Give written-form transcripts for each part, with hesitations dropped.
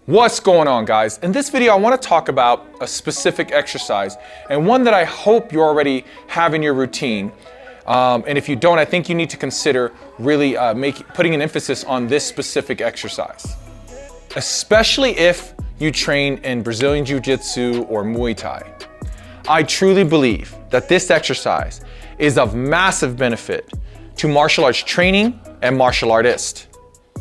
What's going on, guys? In this video, I want to talk about a specific exercise and one that I hope you already have in your routine. And if you don't, I think you need to consider really putting an emphasis on this specific exercise, especially if you train in Brazilian Jiu Jitsu or Muay Thai. I truly believe that this exercise is of massive benefit to martial arts training and martial artists.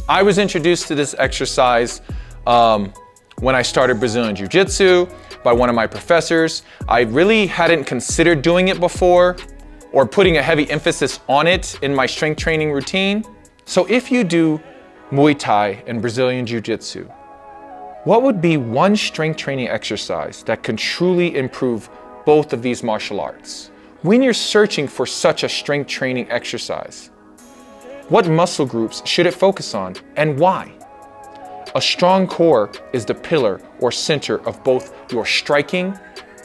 I was introduced to this exercise when I started Brazilian Jiu Jitsu by one of my professors. I really hadn't considered doing it before or putting a heavy emphasis on it in my strength training routine. So if you do Muay Thai and Brazilian Jiu Jitsu, what would be one strength training exercise that can truly improve both of these martial arts? When you're searching for such a strength training exercise, what muscle groups should it focus on and why? A strong core is the pillar or center of both your striking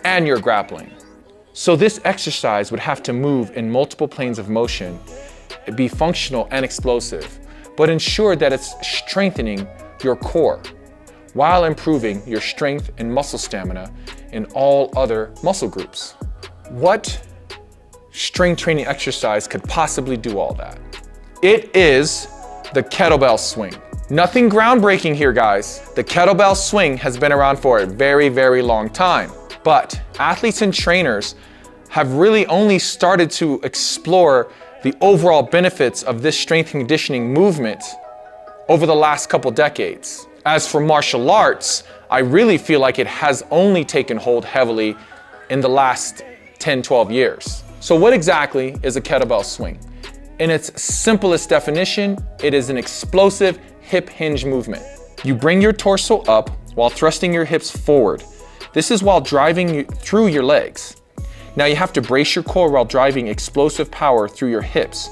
and your grappling. So this exercise would have to move in multiple planes of motion, be functional and explosive, but ensure that it's strengthening your core while improving your strength and muscle stamina in all other muscle groups. What strength training exercise could possibly do all that? It is the kettlebell swing. Nothing groundbreaking here, guys. The kettlebell swing has been around for a very, very long time, but athletes and trainers have really only started to explore the overall benefits of this strength conditioning movement over the last couple decades. As for martial arts, I really feel like it has only taken hold heavily in the last 10, 12 years. So what exactly is a kettlebell swing? In its simplest definition, it is an explosive hip hinge movement. You bring your torso up while thrusting your hips forward. This is while driving through your legs. Now you have to brace your core while driving explosive power through your hips,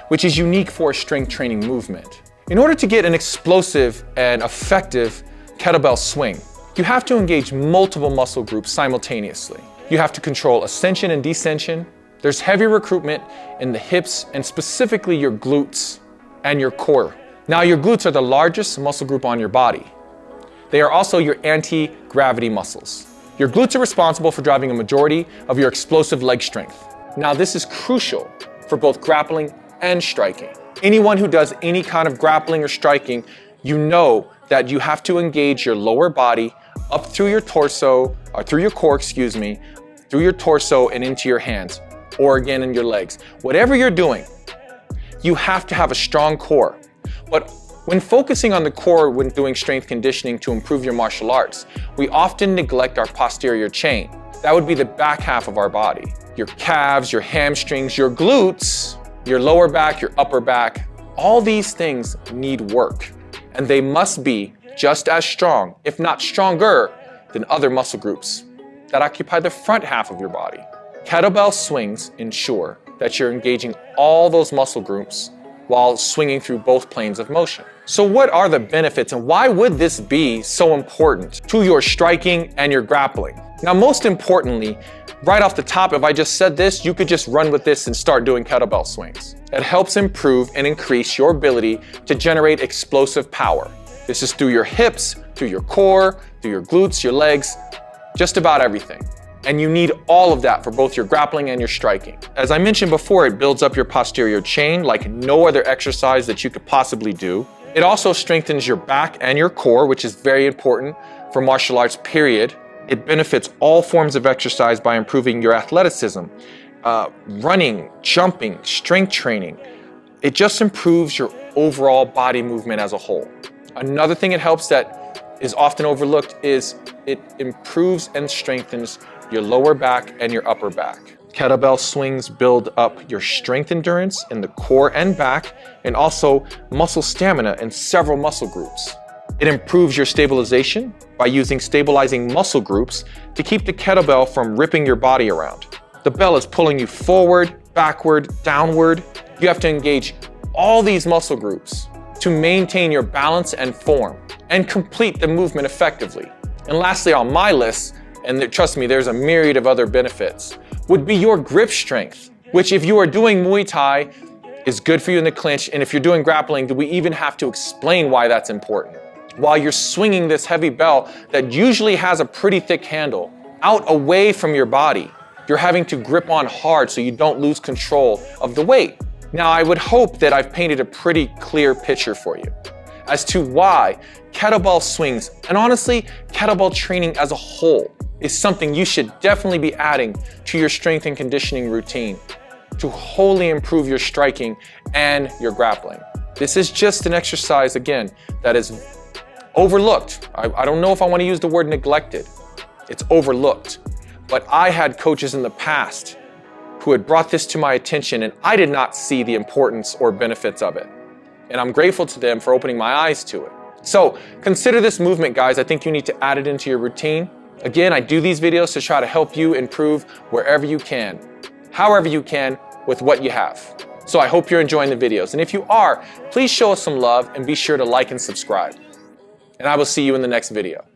which is unique for a strength training movement. In order to get an explosive and effective kettlebell swing, you have to engage multiple muscle groups simultaneously. You have to control ascension and descension. There's heavy recruitment in the hips and specifically your glutes and your core. Now, your glutes are the largest muscle group on your body. They are also your anti-gravity muscles. Your glutes are responsible for driving a majority of your explosive leg strength. Now, this is crucial for both grappling and striking. Anyone who does any kind of grappling or striking, you know that you have to engage your lower body up through your torso, or through your core, through your torso and into your hands, or again in your legs. Whatever you're doing, you have to have a strong core. But when focusing on the core when doing strength conditioning to improve your martial arts, we often neglect our posterior chain. That would be the back half of our body. Your calves, your hamstrings, your glutes, your lower back, your upper back, all these things need work. And they must be just as strong, if not stronger, than other muscle groups that occupy the front half of your body. Kettlebell swings ensure that you're engaging all those muscle groups while swinging through both planes of motion. So what are the benefits and why would this be so important to your striking and your grappling? Now, most importantly, right off the top, if I just said this, you could just run with this and start doing kettlebell swings. It helps improve and increase your ability to generate explosive power. This is through your hips, through your core, through your glutes, your legs, just about everything. And you need all of that for both your grappling and your striking. As I mentioned before, it builds up your posterior chain like no other exercise that you could possibly do. It also strengthens your back and your core, which is very important for martial arts, period. It benefits all forms of exercise by improving your athleticism, running, jumping, strength training. It just improves your overall body movement as a whole. Another thing it helps that is often overlooked is it improves and strengthens your lower back and your upper back. Kettlebell swings build up your strength endurance in the core and back, and also muscle stamina in several muscle groups. It improves your stabilization by using stabilizing muscle groups to keep the kettlebell from ripping your body around. The bell is pulling you forward, backward, downward. You have to engage all these muscle groups to maintain your balance and form and complete the movement effectively. And lastly on my list, and trust me, there's a myriad of other benefits, would be your grip strength, which if you are doing Muay Thai is good for you in the clinch. And if you're doing grappling, do we even have to explain why that's important? while you're swinging this heavy bell that usually has a pretty thick handle out away from your body. You're having to grip on hard so you don't lose control of the weight. Now, I would hope that I've painted a pretty clear picture for you as to why kettlebell swings, and honestly, kettlebell training as a whole, is something you should definitely be adding to your strength and conditioning routine to wholly improve your striking and your grappling. This is just an exercise, again, that is overlooked. I don't know if I want to use the word neglected. It's overlooked. But I had coaches in the past who had brought this to my attention, and I did not see the importance or benefits of it. And I'm grateful to them for opening my eyes to it. So consider this movement, guys. I think you need to add it into your routine. Again, I do these videos to try to help you improve wherever you can, however you can, with what you have. So I hope you're enjoying the videos. And if you are, please show us some love and be sure to like and subscribe. And I will see you in the next video.